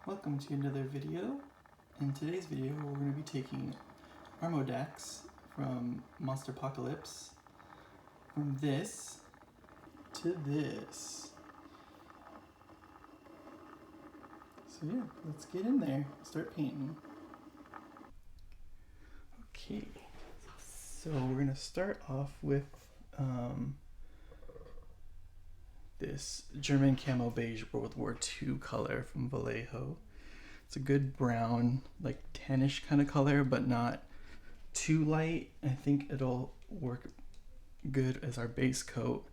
Welcome to another video. In today's video we're going to be taking Armodax from Monsterpocalypse from this to this. So yeah, let's get in there, start painting. Okay, so we're going to start off with this German camo beige World War II color from Vallejo. It's a good brown, like tannish kind of color, but not too light. I think it'll work good as our base coat.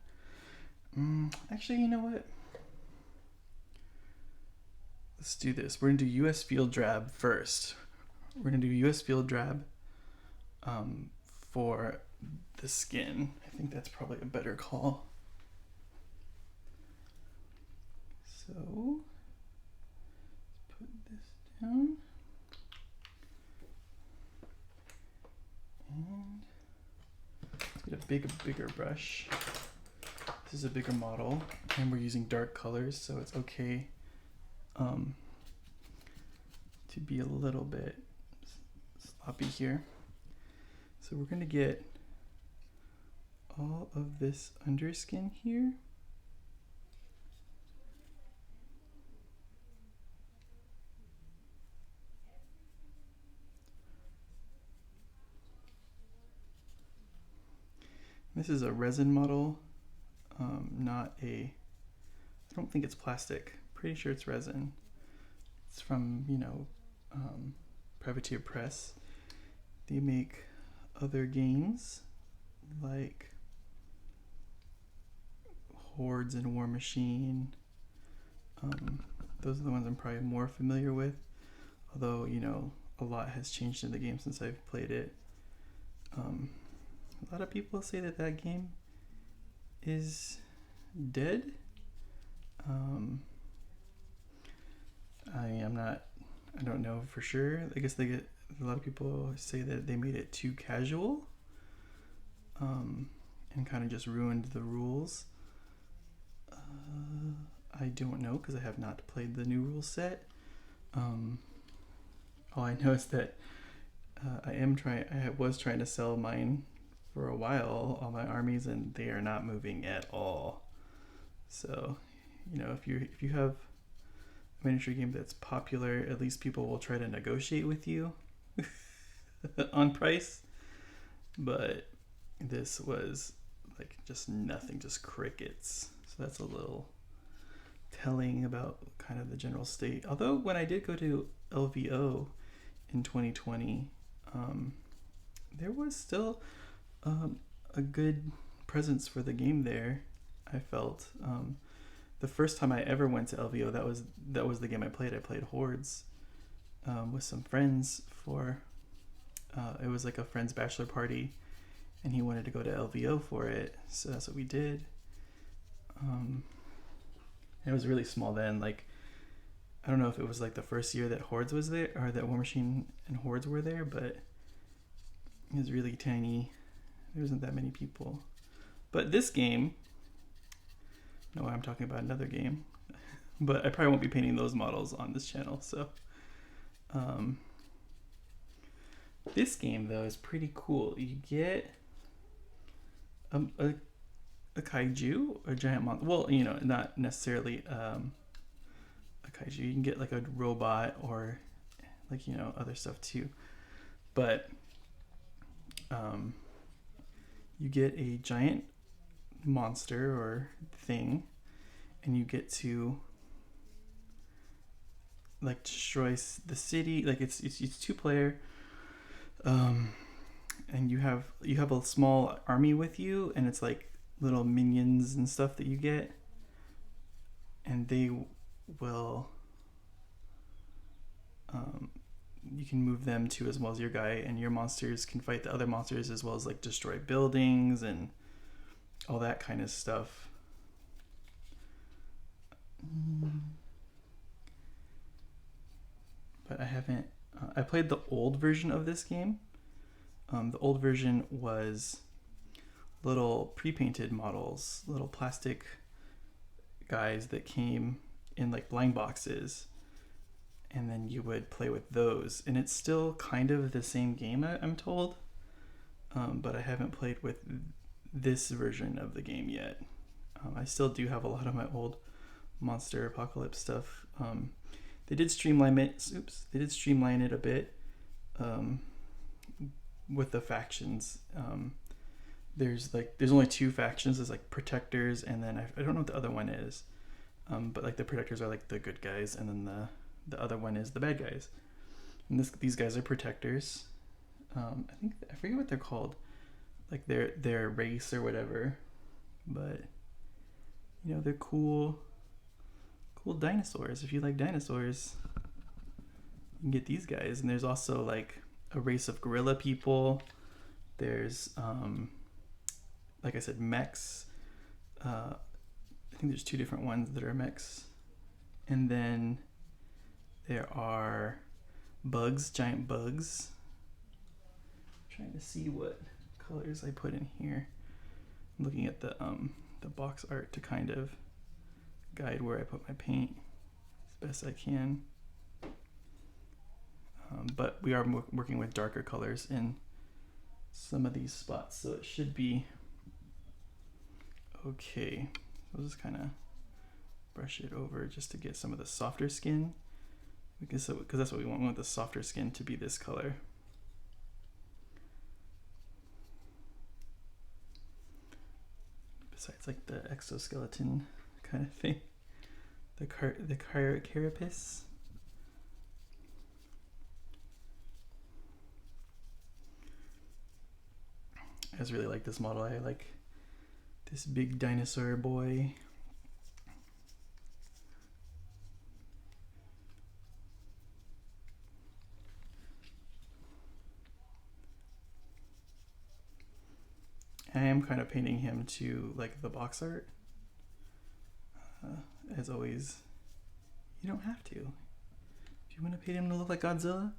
Actually, you know what? Let's do this. We're gonna do US Field Drab first. We're gonna do US Field Drab for the skin. I think that's probably a better call. So, let's put this down. And let's get a bigger brush. This is a bigger model, and we're using dark colors, so it's okay to be a little bit sloppy here. So we're gonna get all of this underskin here. This is a resin model, not a, I don't think it's plastic. Pretty sure it's resin. It's from, Privateer Press. They make other games like Hordes and War Machine. Those are the ones I'm probably more familiar with. Although, a lot has changed in the game since I've played it. A lot of people say that game is dead. I don't know for sure. I guess a lot of people say that they made it too casual, and kind of just ruined the rules. I don't know because I have not played the new rule set. All I know is that I was trying to sell mine for a while, all my armies, and they are not moving at all. So, if you have a miniature game that's popular, at least people will try to negotiate with you on price. But this was like just nothing, just crickets. So that's a little telling about kind of the general state. Although when I did go to LVO in 2020, there was still a good presence for the game there. I felt the first time I ever went to LVO, that was the game I played. I played Hordes with some friends for it was like a friend's bachelor party, and he wanted to go to LVO for it, so that's what we did. It was really small then. Like, I don't know if it was like the first year that Hordes was there, or that War Machine and Hordes were there, but it was really tiny. There wasn't that many people. But this game, no, I'm talking about another game, but I probably won't be painting those models on this channel. So this game though is pretty cool. You get a kaiju, a giant monster. Well, not necessarily a kaiju. You can get like a robot or like other stuff too. But you get a giant monster or thing, and you get to like destroy the city. Like it's 2-player, and you have a small army with you, and it's like little minions and stuff that you get, and they will you can move them too, as well as your guy, and your monsters can fight the other monsters, as well as like destroy buildings and all that kind of stuff. But I haven't I played the old version of this game. The old version was little pre-painted models, little plastic guys that came in like blind boxes, and then you would play with those. And it's still kind of the same game, I'm told, but I haven't played with this version of the game yet. I still do have a lot of my old Monsterpocalypse stuff. They did streamline it. They did streamline it a bit with the factions. There's only two factions. There's like protectors, and then I don't know what the other one is. But like the protectors are like the good guys, and then the other one is the bad guys. And these guys are protectors. I forget what they're called, like their race or whatever. But you know, they're cool dinosaurs. If you like dinosaurs, you can get these guys. And there's also like a race of gorilla people. There's like I said, mechs. I think there's two different ones that are mechs. And then there are bugs, giant bugs. I'm trying to see what colors I put in here. I'm looking at the box art to kind of guide where I put my paint as best I can. But we are working with darker colors in some of these spots, so it should be okay. I'll just kind of brush it over just to get some of the softer skin, because that's what we want. We want the softer skin to be this color. Besides like the exoskeleton kind of thing, the carapace. I just really like this model. I like this big dinosaur boy. I am kind of painting him to like the box art. As always, you don't have to. If you want to paint him to look like Godzilla,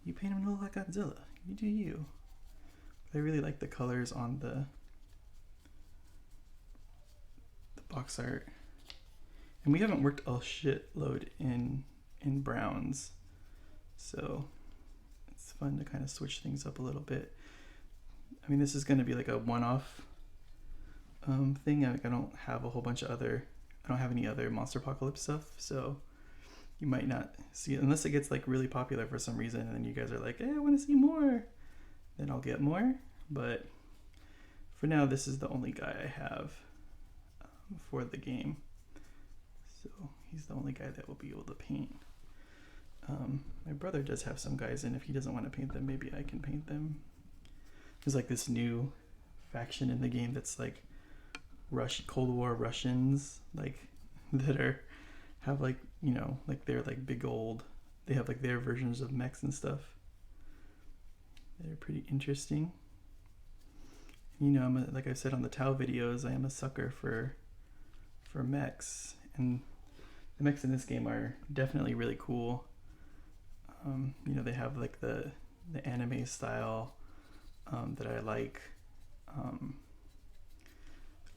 you paint him to look like Godzilla. You do you. But I really like the colors on the box art. And we haven't worked a shitload in browns, so it's fun to kind of switch things up a little bit. I mean, this is going to be like a one-off thing. I don't have a whole bunch of I don't have any other Monsterpocalypse stuff, so you might not see it unless it gets like really popular for some reason, and then you guys are like, hey, I want to see more. Then I'll get more. But for now, this is the only guy I have for the game. So he's the only guy that will be able to paint. My brother does have some guys, and if he doesn't want to paint them, maybe I can paint them. There's like this new faction in the game that's like Cold War Russians, like that have like, you know, like they're like big old, they have like their versions of mechs and stuff. They're pretty interesting. You know, like I said on the Tau videos, I am a sucker for mechs, and the mechs in this game are definitely really cool. You know, they have like the anime style that I like,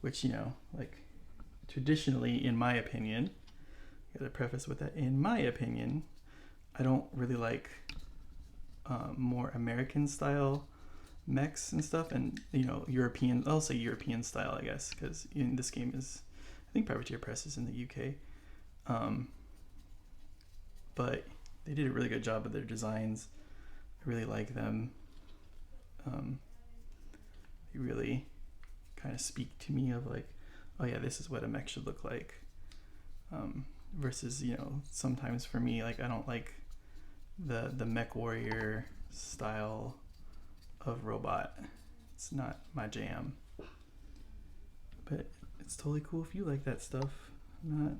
which, you know, like traditionally, in my opinion, I gotta preface with that, in my opinion, I don't really like more American style mechs and stuff, and, you know, European, I'll say European style, I guess, because in this game is, I think Privateer Press is in the UK, but they did a really good job of their designs. I really like them. They really kind of speak to me of like, oh yeah, this is what a mech should look like, versus, you know, sometimes for me, like, I don't like the mech warrior style of robot. It's not my jam, but it's totally cool if you like that stuff. I'm not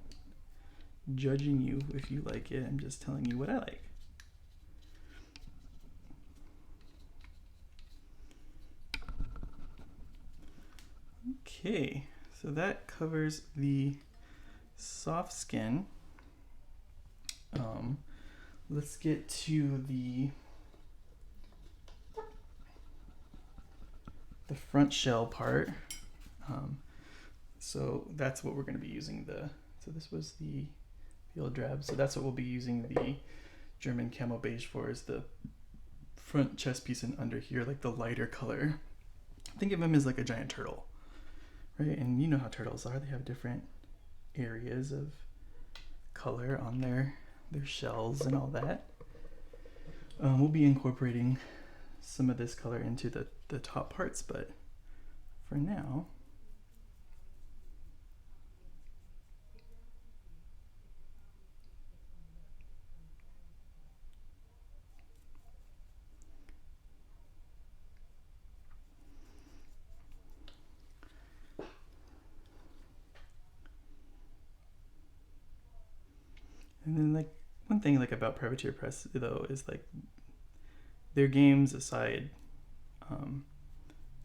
judging you if you like it. I'm just telling you what I like. Okay, so that covers the soft skin. Let's get to the front shell part. So that's what we're going to be using so this was the old drab. So that's what we'll be using German camo beige for is the front chest piece and under here, like the lighter color. Think of him as like a giant turtle, right? And you know how turtles are. They have different areas of color on their shells and all that. We'll be incorporating some of this color into the top parts, but for now, and then like one thing like about Privateer Press though is like their games aside,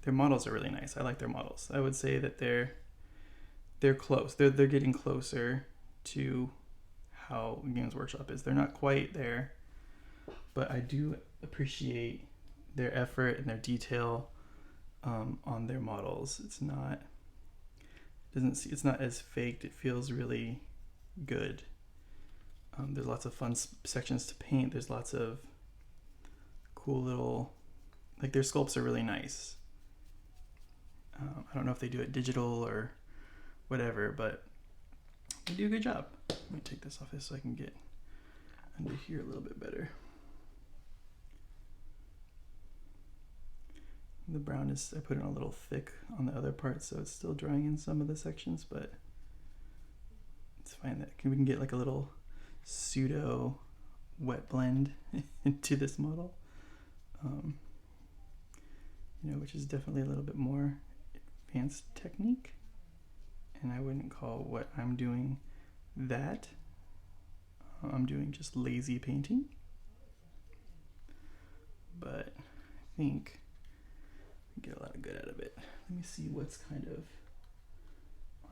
their models are really nice. I like their models. I would say that they're close. They're getting closer to how Games Workshop is. They're not quite there, but I do appreciate their effort and their detail on their models. It's not as faked. It feels really good. There's lots of fun sections to paint. There's lots of cool little, like their sculpts are really nice. I don't know if they do it digital or whatever, but they do a good job. Let me take this off so I can get under here a little bit better. The brown is, I put it a little thick on the other part, so it's still drying in some of the sections, but it's fine. We can get like a little pseudo wet blend into this model, which is definitely a little bit more advanced technique, and I wouldn't call what I'm doing that. I'm doing just lazy painting, but I think I get a lot of good out of it. Let me see what's kind of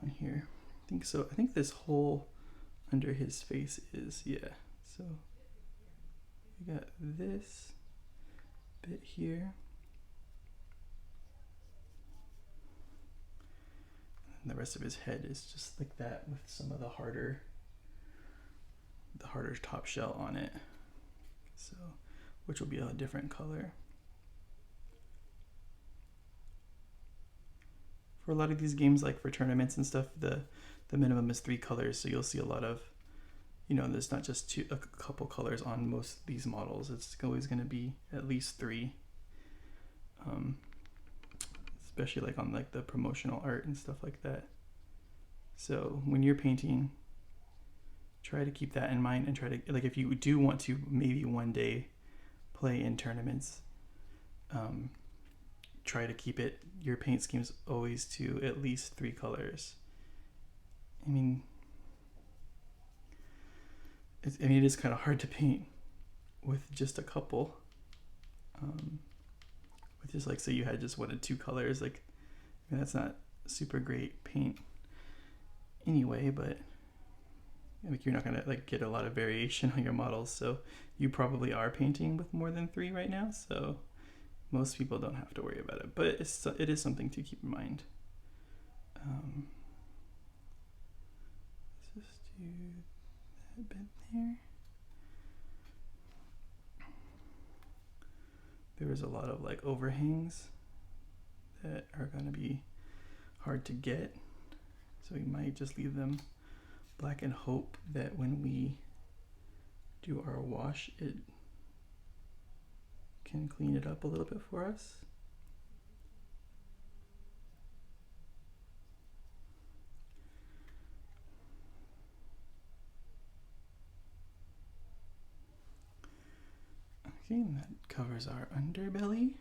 on here. I think this whole under his face is, yeah. So we got this bit here. And the rest of his head is just like that with some of the harder top shell on it. So, which will be a different color. For a lot of these games, like for tournaments and stuff, the minimum is 3 colors, so you'll see a lot of, there's not just a couple colors on most of these models. It's always going to be at least 3, especially like on like the promotional art and stuff like that. So when you're painting, try to keep that in mind and try to, like, if you do want to maybe one day play in tournaments, try to keep your paint schemes always to at least 3 colors. I mean, it is kind of hard to paint with just a couple. With just like, say you had just 1 or 2 colors, like, I mean, that's not super great paint anyway, but like you're not gonna like get a lot of variation on your models, so you probably are painting with more than 3 right now, so most people don't have to worry about it, but it is something to keep in mind. Let's just do that bit there. There is a lot of like overhangs that are going to be hard to get, so we might just leave them black and hope that when we do our wash, it can clean it up a little bit for us. Okay, and that covers our underbelly.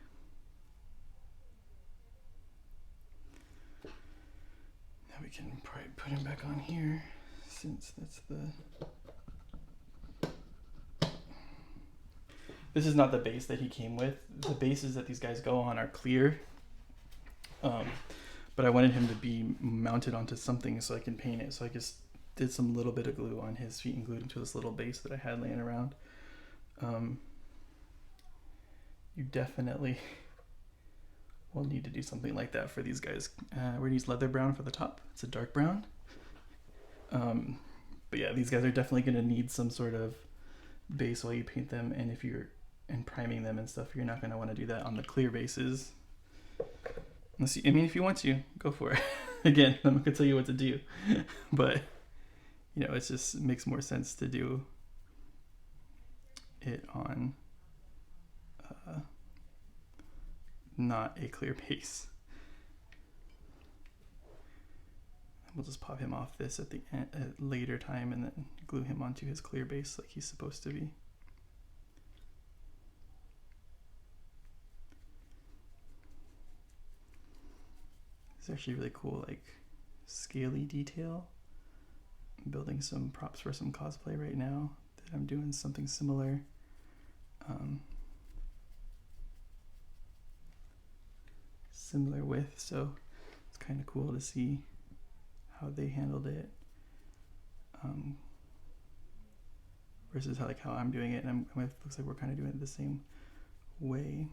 Now we can probably put him back on here, since that's this is not the base that he came with. The bases that these guys go on are clear, but I wanted him to be mounted onto something so I can paint it. So I just did some little bit of glue on his feet and glued him to this little base that I had laying around. You definitely will need to do something like that for these guys. We're gonna use leather brown for the top. It's a dark brown. But yeah, these guys are definitely gonna need some sort of base while you paint them, and if you're priming them and stuff, you're not going to want to do that on the clear bases. Unless you, I mean, if you want to, go for it. Again, I'm not going to tell you what to do, but you know, it just makes more sense to do it on not a clear base. We'll just pop him off this at the end, at later time, and then glue him onto his clear base like he's supposed to be. It's actually really cool, like scaly detail. I'm building some props for some cosplay right now that I'm doing something similar. Similar with, so it's kind of cool to see how they handled it versus how I'm doing it, and it looks like we're kind of doing it the same way.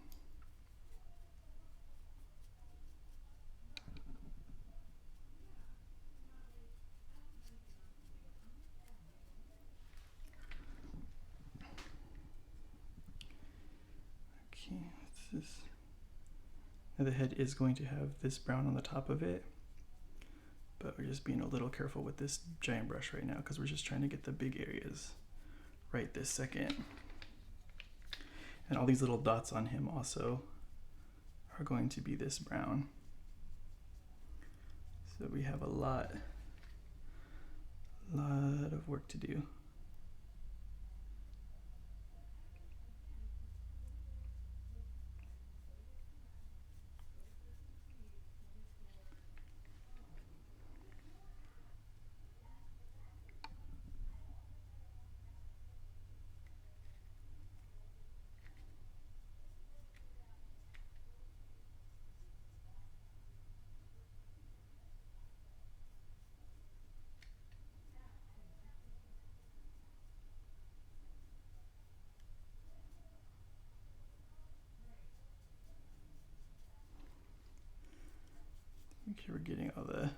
Okay, what's this? Now the head is going to have this brown on the top of it, but we're just being a little careful with this giant brush right now because we're just trying to get the big areas right this second. And all these little dots on him also are going to be this brown. So we have a lot of work to do. Make sure we're getting all the...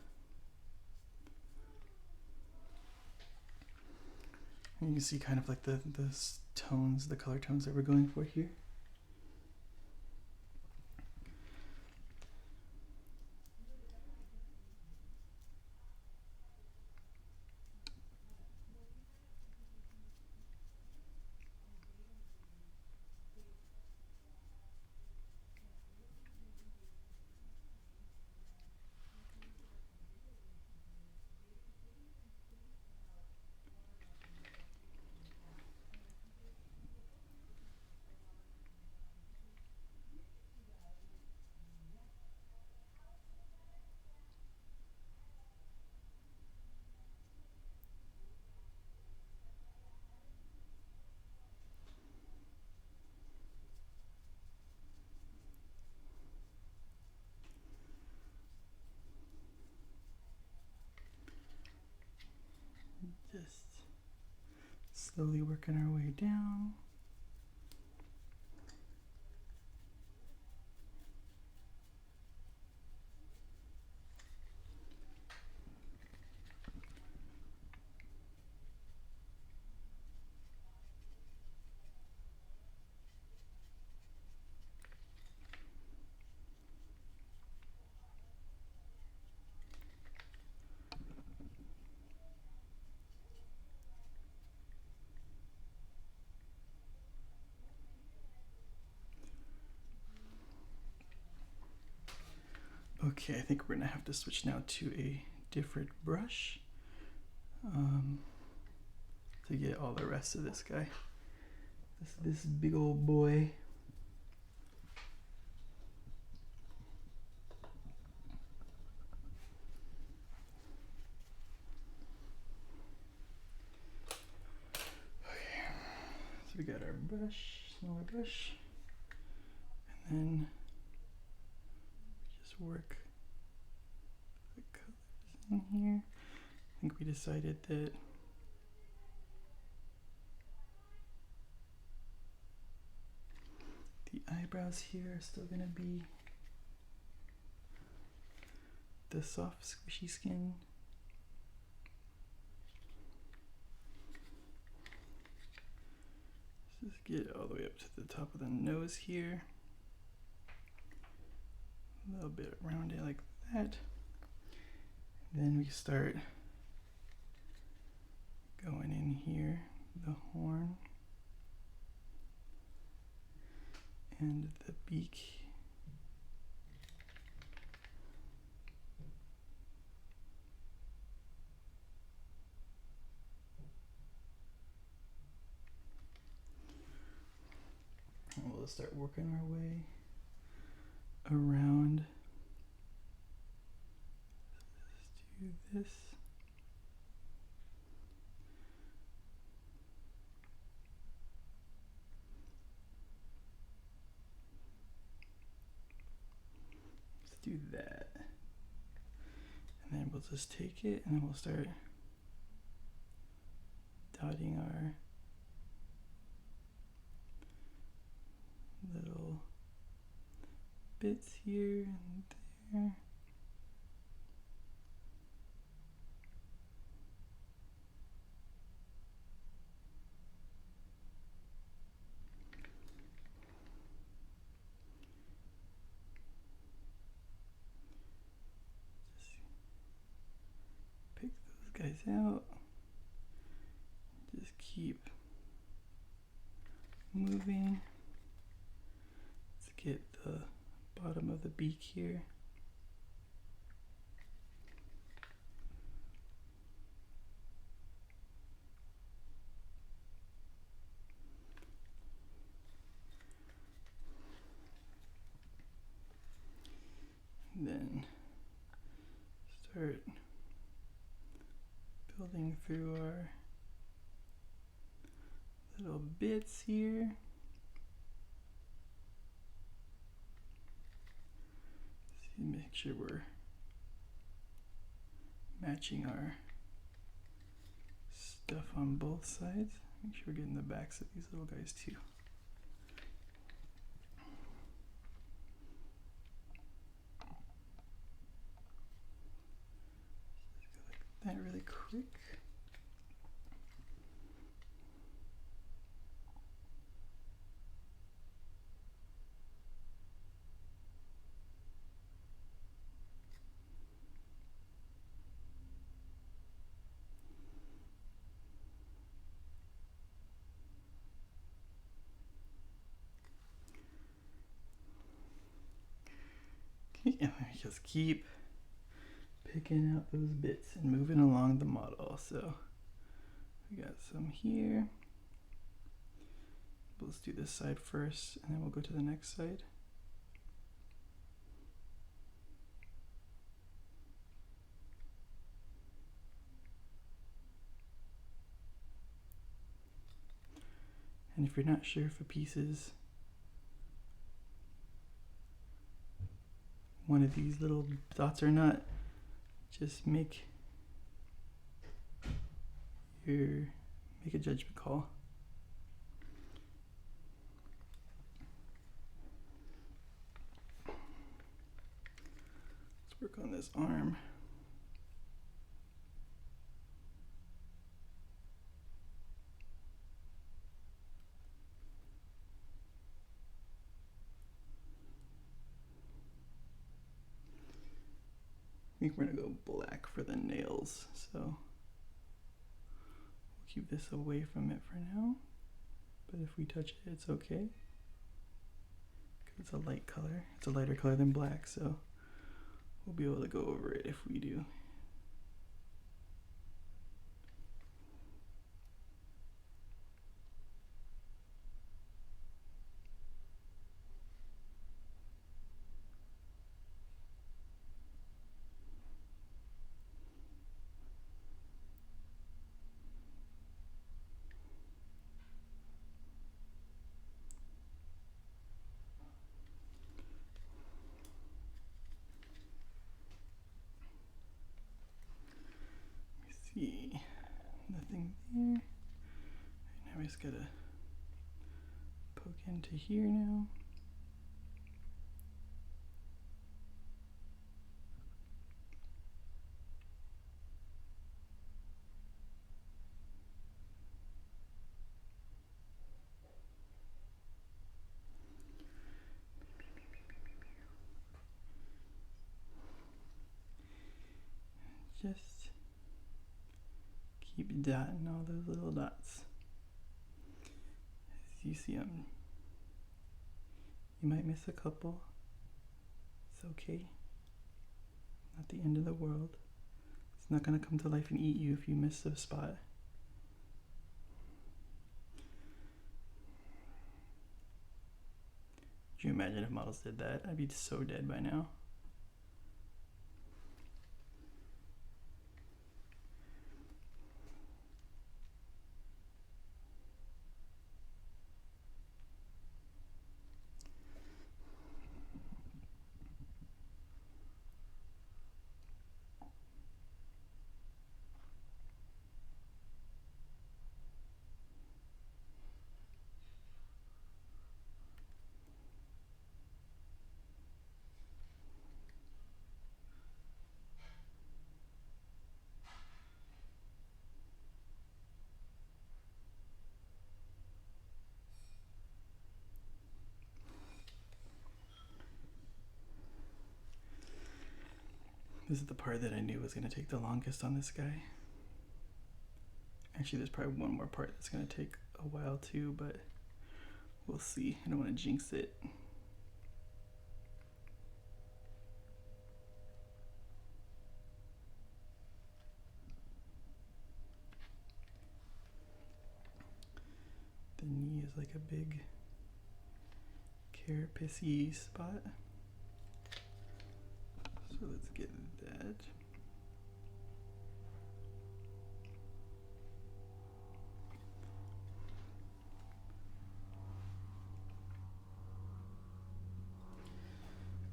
You can see kind of like the tones, the color tones that we're going for here. Just slowly working our way down. Okay, I think we're gonna have to switch now to a different brush to get all the rest of this guy. This big old boy. Okay, so we got our brush, smaller brush, and then just work the colors in here. I think we decided that the eyebrows here are still gonna be the soft squishy skin. Just get it all the way up to the top of the nose here. A little bit around it like that. Then we start going in here, the horn and the beak. And we'll start working our way around. Let's do this. Let's do that. And then we'll just take it and then we'll start dotting our little bits here and there. Just pick those guys out. Just keep moving. Let's get the bottom of the beak here. And then start building through our little bits here. See, make sure we're matching our stuff on both sides. Make sure we're getting the backs of these little guys too. Just go like that really quick. Yeah, just keep picking out those bits and moving along the model. So we got some here. Let's do this side first and then we'll go to the next side. And if you're not sure if a piece is one of these little dots or not, just make a judgment call. Let's work on this arm. I think we're gonna go black for the nails, so we'll keep this away from it for now. But if we touch it, it's okay. Because it's a light color. It's a lighter color than black, so we'll be able to go over it if we do. Nothing there. Right, now we just gotta poke into here now. Keep dotting all those little dots as you see them. You might miss a couple. It's okay. Not the end of the world. It's not gonna come to life and eat you if you miss a spot. Could you imagine if models did that? I'd be so dead by now. This is the part that I knew was going to take the longest on this guy. Actually, there's probably one more part that's going to take a while too, but we'll see. I don't want to jinx it. The knee is like a big carapacey spot. So let's get that.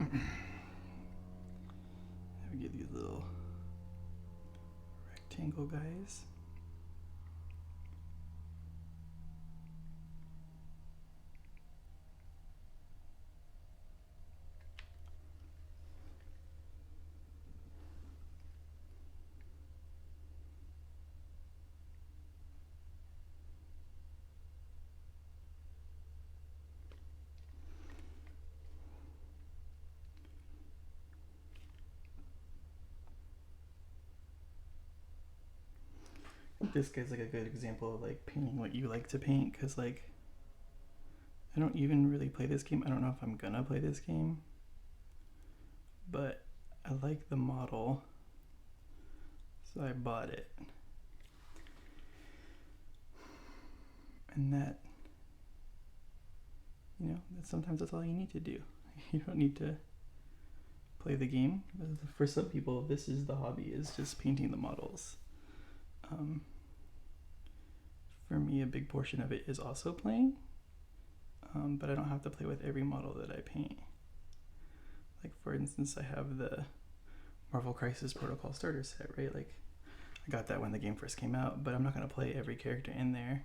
Now we get these little rectangle guys. This guy's like a good example of like painting what you like to paint, because like I don't even really play this game. I don't know if I'm gonna play this game, but I like the model, so I bought it. And that, you know, sometimes that's all you need to do. You don't need to play the game. For some people, this is the hobby, is just painting the models. For me, a big portion of it is also playing, but I don't have to play with every model that I paint. Like for instance, I have the Marvel Crisis Protocol starter set, right? Like I got that when the game first came out, but I'm not gonna play every character in there.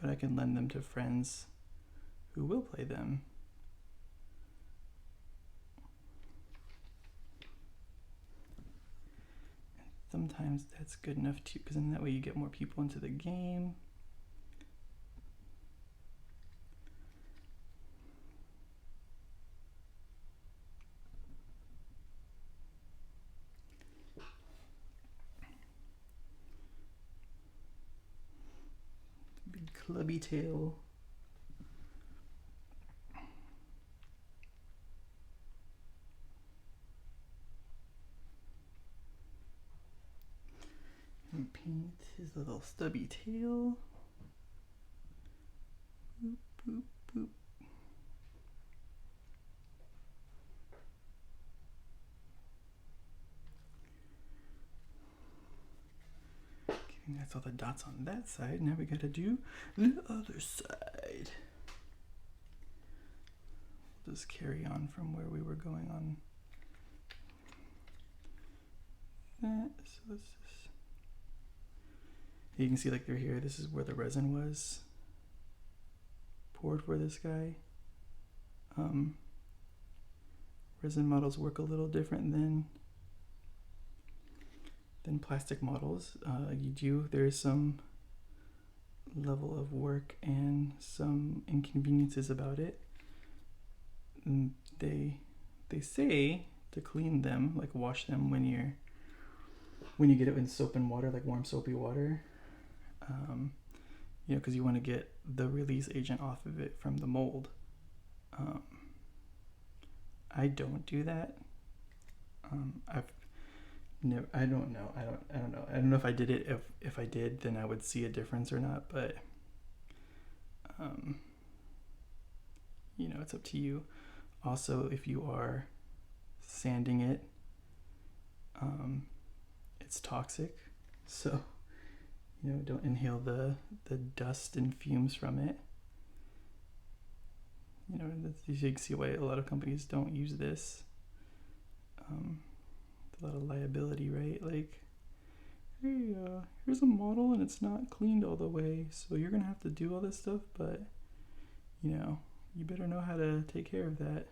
But I can lend them to friends who will play them. Sometimes that's good enough too, because in that way you get more people into the game. Big clubby tail. And paint his little stubby tail. Boop, boop, boop. Okay, that's all the dots on that side. Now we gotta do the other side. We'll just carry on from where we were going on that. So let's just, you can see like through here, this is where the resin was poured for this guy. Resin models work a little different than plastic models. There is some level of work and some inconveniences about it. And they say to clean them, like wash them when you get it in soap and water, like warm soapy water. You know, because you want to get the release agent off of it from the mold. I don't do that. I don't know. I don't know if I did it. If I did, then I would see a difference or not. But you know, it's up to you. Also, if you are sanding it, it's toxic. So, you know, don't inhale the dust and fumes from it. You know, you can see why a lot of companies don't use this. A lot of liability, right? Like, hey, here's a model and it's not cleaned all the way, so you're gonna have to do all this stuff, but you know, you better know how to take care of that.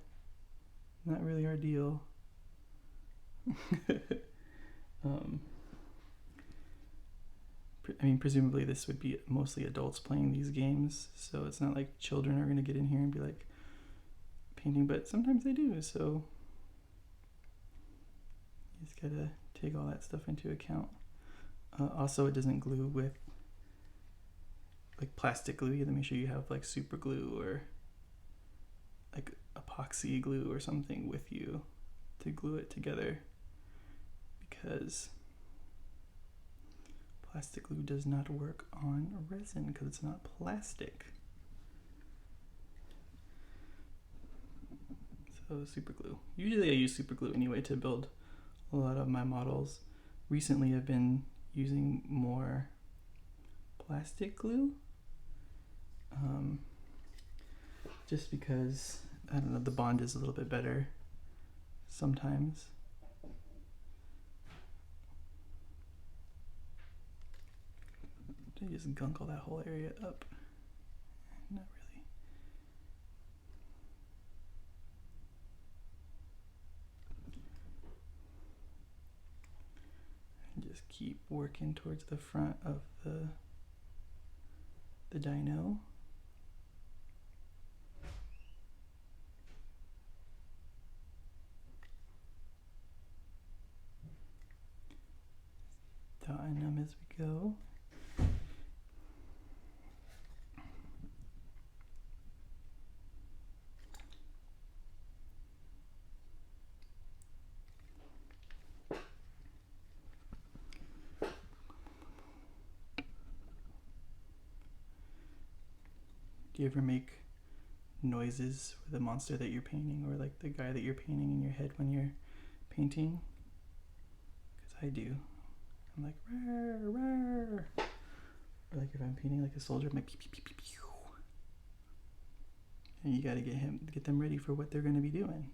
Not really our deal. I mean, presumably this would be mostly adults playing these games, so it's not like children are gonna get in here and be like painting, but sometimes they do, so you just gotta take all that stuff into account. Also, it doesn't glue with like plastic glue. You have to make sure you have like super glue or like epoxy glue or something with you to glue it together, because plastic glue does not work on resin because it's not plastic. So super glue. Usually I use super glue anyway to build a lot of my models. Recently I've been using more plastic glue, just because, I don't know, the bond is a little bit better sometimes. Did I just gunk all that whole area up? Not really. And just keep working towards the front of the dyno. Dotting them as we go. Do you ever make noises for the monster that you're painting, or like the guy that you're painting in your head when you're painting? Because I do. I'm like, rawr, rawr. Or like if I'm painting like a soldier, I'm like, pew, pew, pew, pew, pew. And you gotta get them ready for what they're gonna be doing.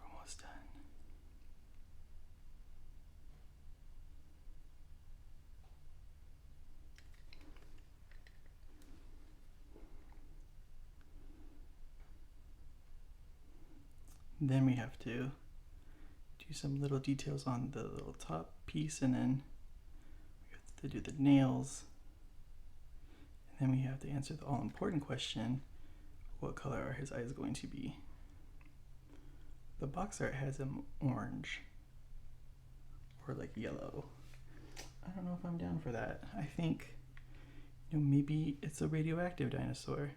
Almost done. Then we have to do some little details on the little top piece, and then we have to do the nails. And then we have to answer the all-important question, what color are his eyes going to be? The box art has him orange or like yellow. I don't know if I'm down for that. I think, you know, maybe it's a radioactive dinosaur,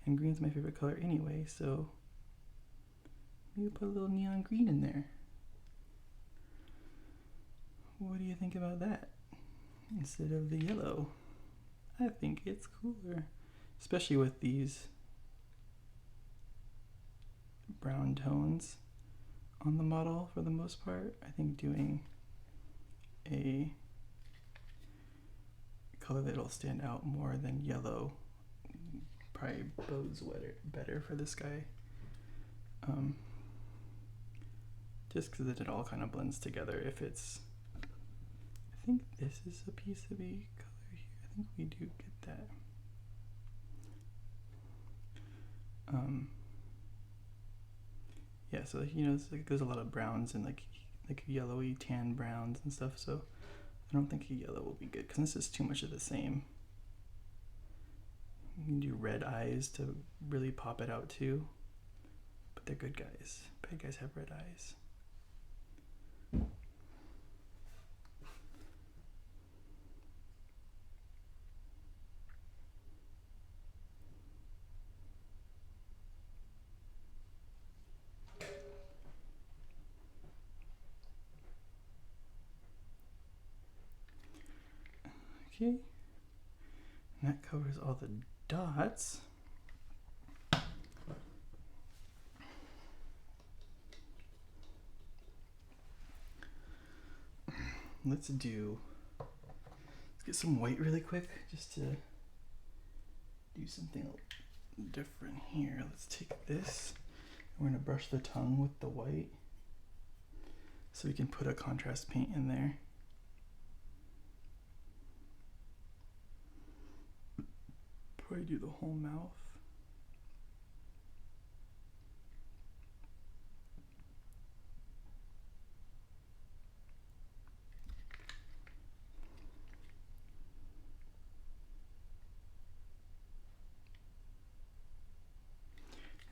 and green's my favorite color anyway, so maybe put a little neon green in there. What do you think about that instead of the yellow? I think it's cooler, especially with these brown tones on the model for the most part. I think doing a color that'll stand out more than yellow probably bodes better for this guy. Just because it all kind of blends together. If it's, I think this is a piece of a color here. I think we do get that. Yeah, so you know, it's like there's a lot of browns and like yellowy tan browns and stuff. So I don't think a yellow will be good because this is too much of the same. You can do red eyes to really pop it out too, but they're good guys. Bad guys have red eyes. Okay, and that covers all the dots. Let's get some white really quick just to do something different here. Let's take this. We're gonna brush the tongue with the white so we can put a contrast paint in there. Probably do the whole mouth.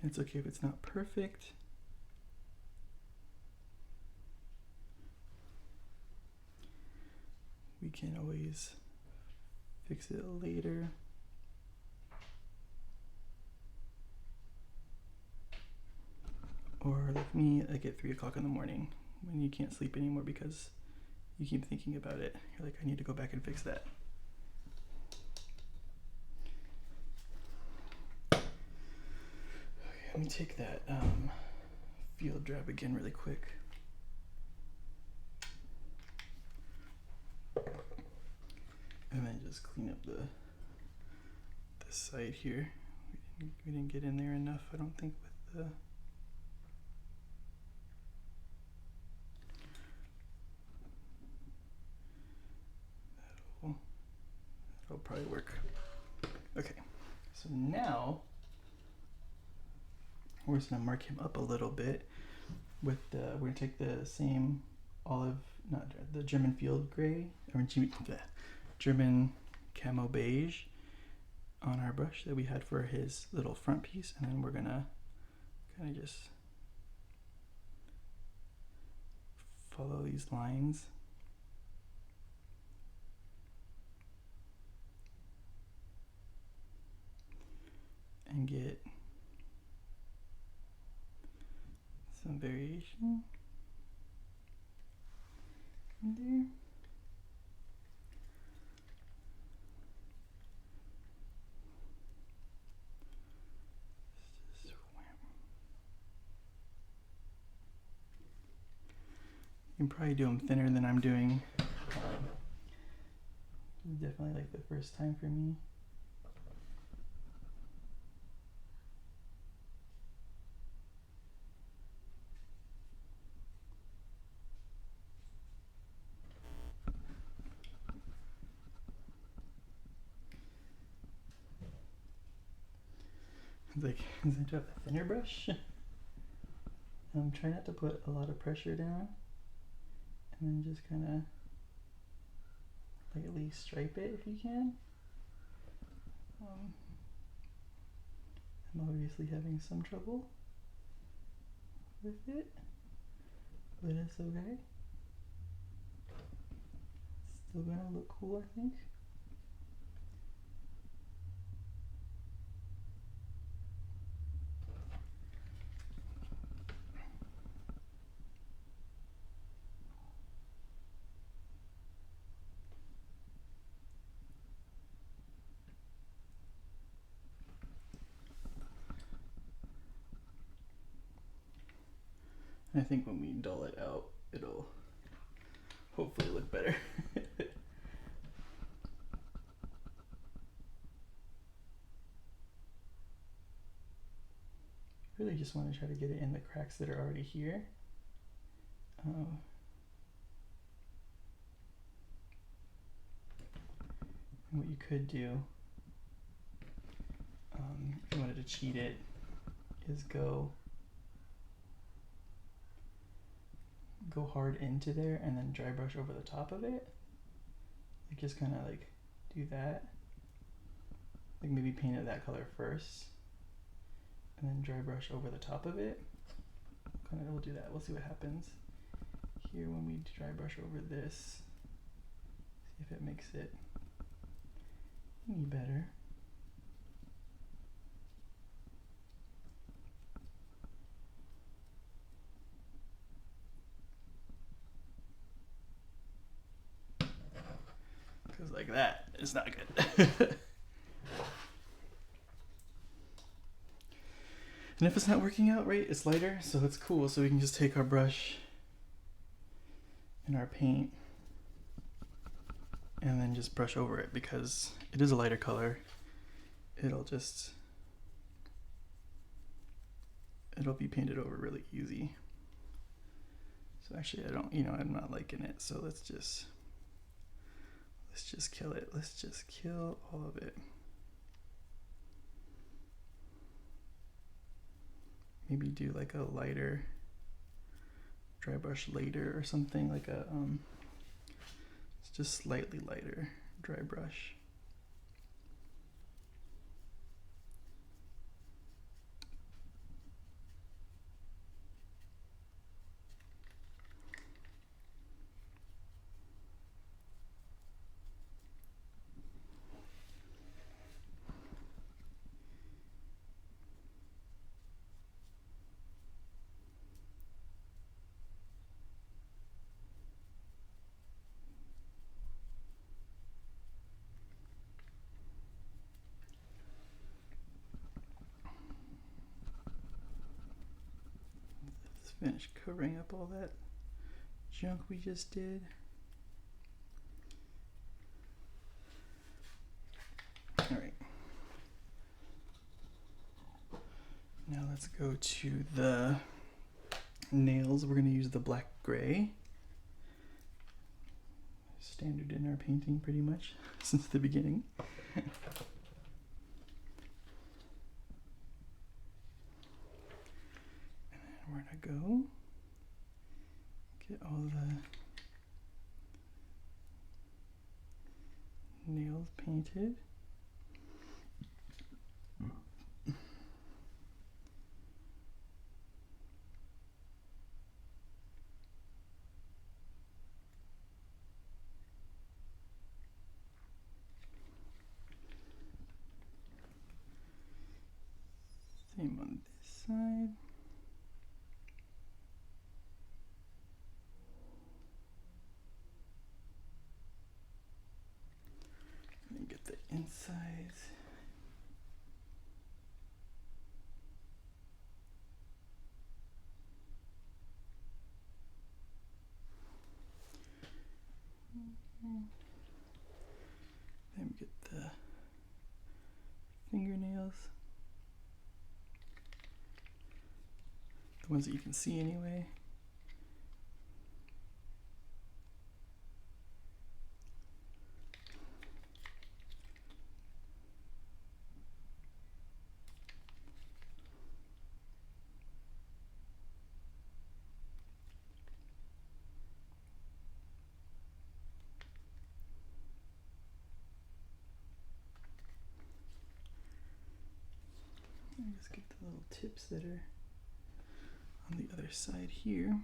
It's okay if it's not perfect. We can always fix it later. Or like me, like at 3 o'clock in the morning when you can't sleep anymore because you keep thinking about it. You're like, I need to go back and fix that. Okay, let me take that field drab again really quick. And then just clean up the side here. We didn't get in there enough, I don't think, with the that'll probably work. Okay, so now we're just gonna mark him up a little bit with we're gonna take the same the German field gray, or German camo beige on our brush that we had for his little front piece, and then we're gonna kind of just follow these lines. And get some variation in there. You can probably do them thinner than I'm doing. Definitely like the first time for me. It's like, since I have a thinner brush, try not to put a lot of pressure down, and then just kind of lightly stripe it if you can. I'm obviously having some trouble with it, but it's okay. It's still gonna look cool, I think. I think when we dull it out, it'll hopefully look better. Really just want to try to get it in the cracks that are already here. What you could do, if you wanted to cheat it, is go hard into there and then dry brush over the top of it. Like just kind of like do that. Like maybe paint it that color first and then dry brush over the top of it. Kind of we'll do that. We'll see what happens here when we dry brush over this. See if it makes it any better. Because like that is not good. And if it's not working out right, it's lighter, so it's cool. So we can just take our brush and our paint and then just brush over it because it is a lighter color. It'll be painted over really easy. So actually I'm not liking it. So let's just kill it. Let's just kill all of it. Maybe do like a lighter dry brush later or something, like a it's just slightly lighter dry brush. Finish covering up all that junk we just did. All right. Now let's go to the nails. We're going to use the black gray. Standard in our painting pretty much since the beginning. Where to go? Get all the nails painted. Same on this side. Get the insides. Then get the fingernails. The ones that you can see anyway. Just get the little tips that are on the other side here.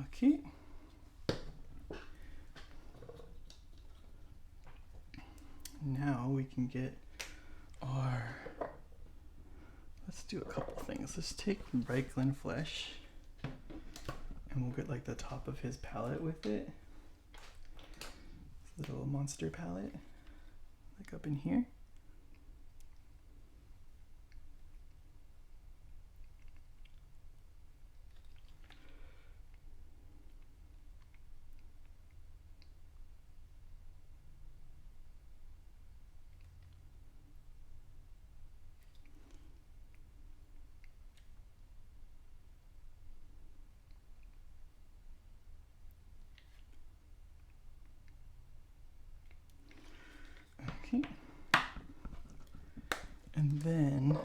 Okay. Now we can get our, let's do a couple things. Let's take Reichland Flesh And we'll get like the top of his palette with it. This little monster palette, like up in here. Okay. And then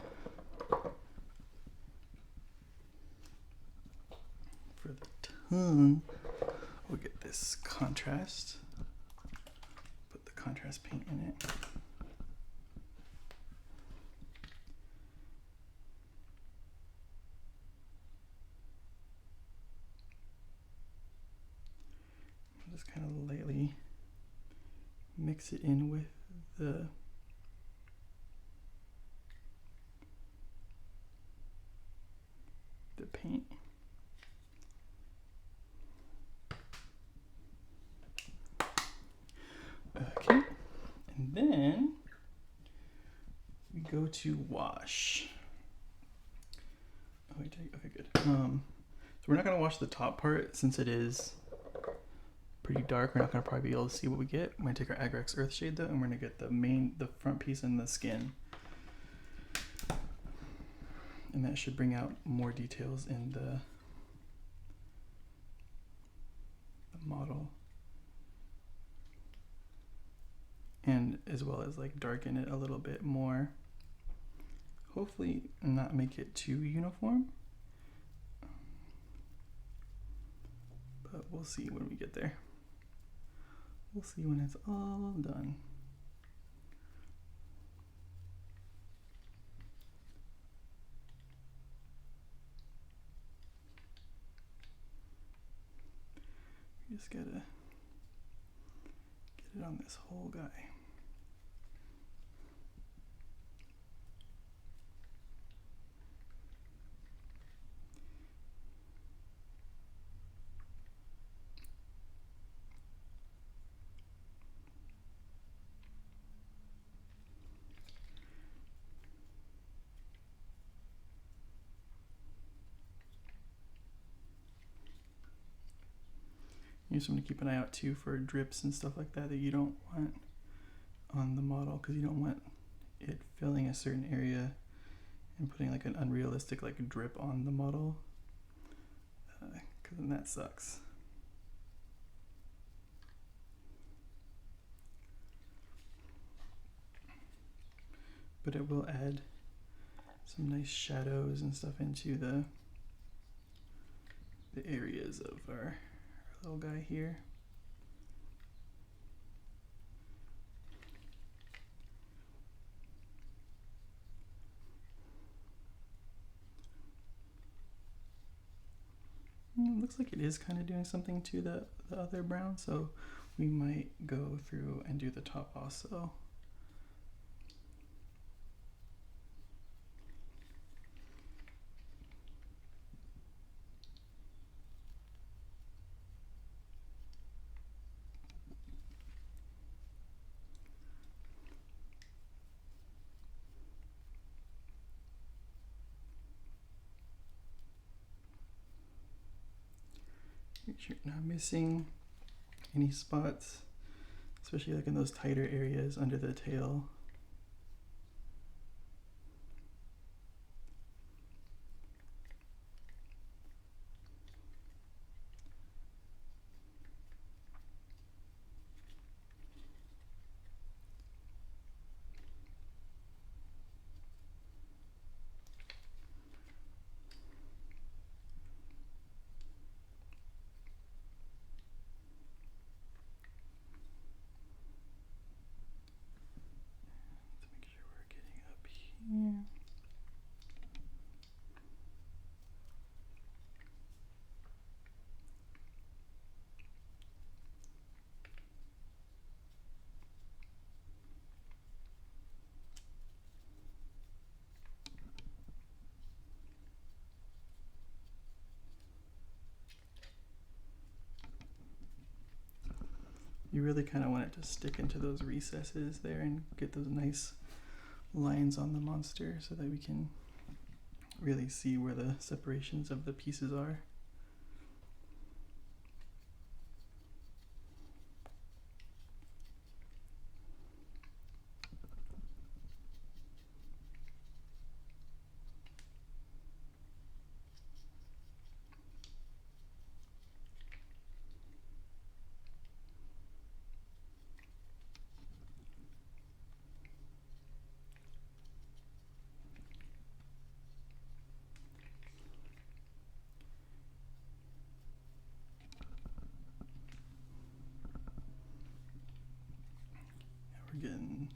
for the tongue, we'll get this contrast. Put the contrast paint in it. Just kind of lightly mix it in with the paint. Okay, and then we go to wash. Oh, okay, good. So we're not gonna wash the top part since it is pretty dark. We're not gonna probably be able to see what we get. I'm gonna take our Agrax Earthshade though, and we're gonna get the front piece and the skin. And that should bring out more details in the model. And as well as like darken it a little bit more. Hopefully not make it too uniform. But we'll see when we get there. We'll see when it's all done. You just gotta get it on this whole guy. You just want to keep an eye out too for drips and stuff like that you don't want on the model, because you don't want it filling a certain area and putting like an unrealistic like drip on the model, because then that sucks. But it will add some nice shadows and stuff into the areas of our little guy here. It looks like it is kind of doing something to the other brown, so we might go through and do the top also. Make sure you're not missing any spots, especially like in those tighter areas under the tail. You really kind of want it to stick into those recesses there and get those nice lines on the monster so that we can really see where the separations of the pieces are. We're getting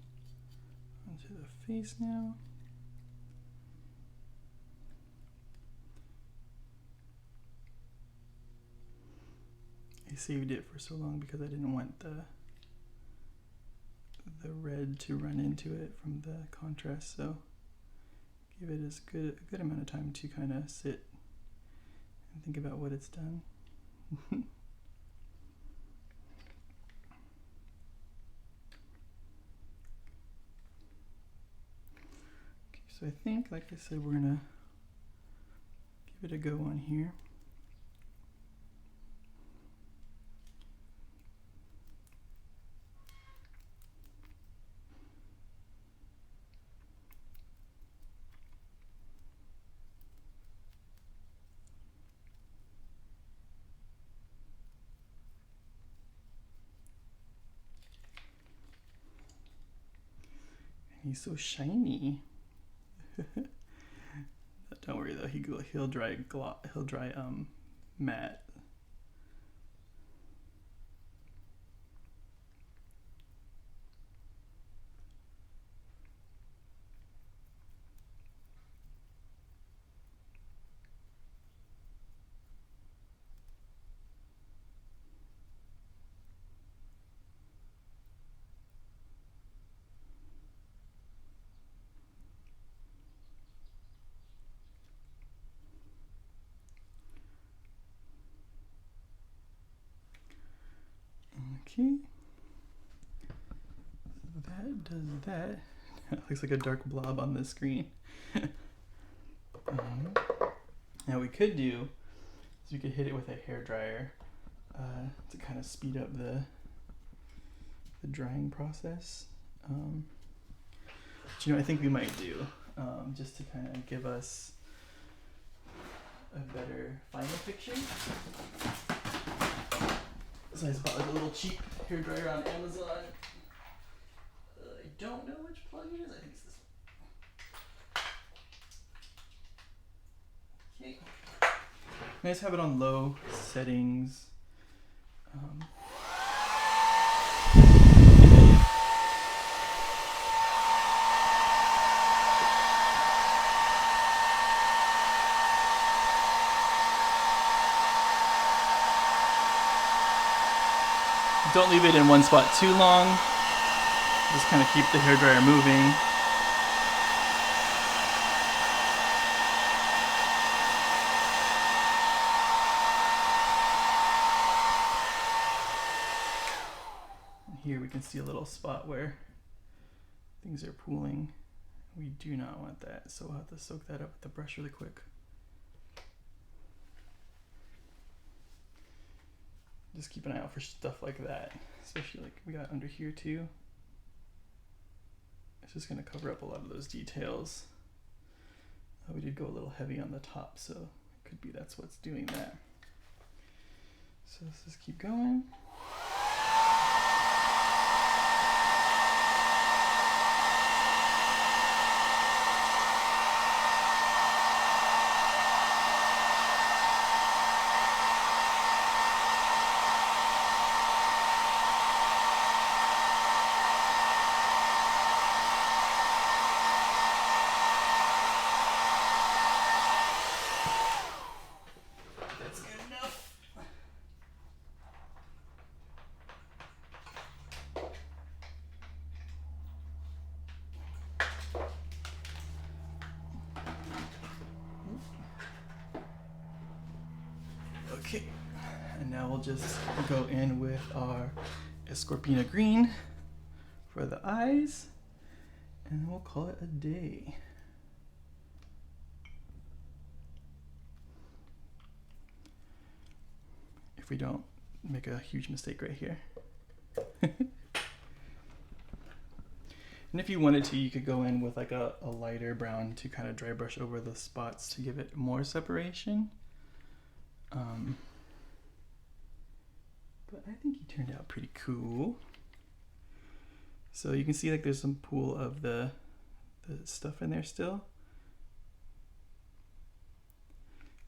onto the face now. I saved it for so long because I didn't want the red to run into it from the contrast, so give it a good amount of time to kind of sit and think about what it's done. So I think, like I said, we're gonna give it a go on here. And he's so shiny. Don't worry though, he'll dry matte. Okay, so that does that. It looks like a dark blob on the screen. Now we could do is we could hit it with a hairdryer to kind of speed up the drying process. But, you know, I think we might do just to kind of give us a better final picture. So I just bought like a little cheap hairdryer on Amazon. I don't know which plug it is. I think it's this one. Okay. I just have it on low settings. Don't leave it in one spot too long. Just kind of keep the hairdryer moving. And here we can see a little spot where things are pooling. We do not want that, so we'll have to soak that up with the brush really quick. Just keep an eye out for stuff like that, especially like we got under here too. It's just going to cover up a lot of those details. We did go a little heavy on the top, so it could be that's what's doing that. So let's just keep going. Okay, and now we'll just go in with our Escorpina green for the eyes, and then we'll call it a day. If we don't make a huge mistake right here. And if you wanted to, you could go in with like a lighter brown to kind of dry brush over the spots to give it more separation. But I think he turned out pretty cool. So you can see like there's some pool of the stuff in there still.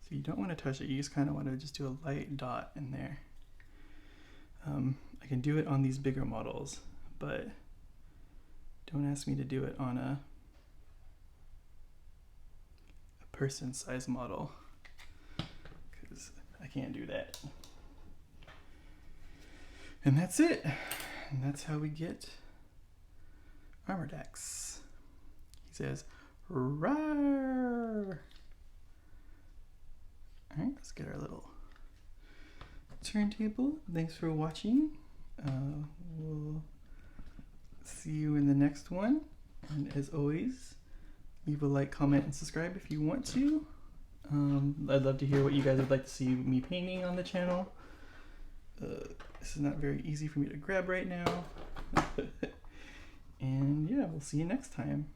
So you don't want to touch it, you just kind of want to just do a light dot in there. I can do it on these bigger models, but don't ask me to do it on a person size model, because I can't do that. And that's it. And that's how we get Armodax. He says, "Rawr." All right, let's get our little turntable. Thanks for watching. We'll see you in the next one. And as always, leave a like, comment, and subscribe if you want to. I'd love to hear what you guys would like to see me painting on the channel. This is not very easy for me to grab right now. And yeah, we'll see you next time.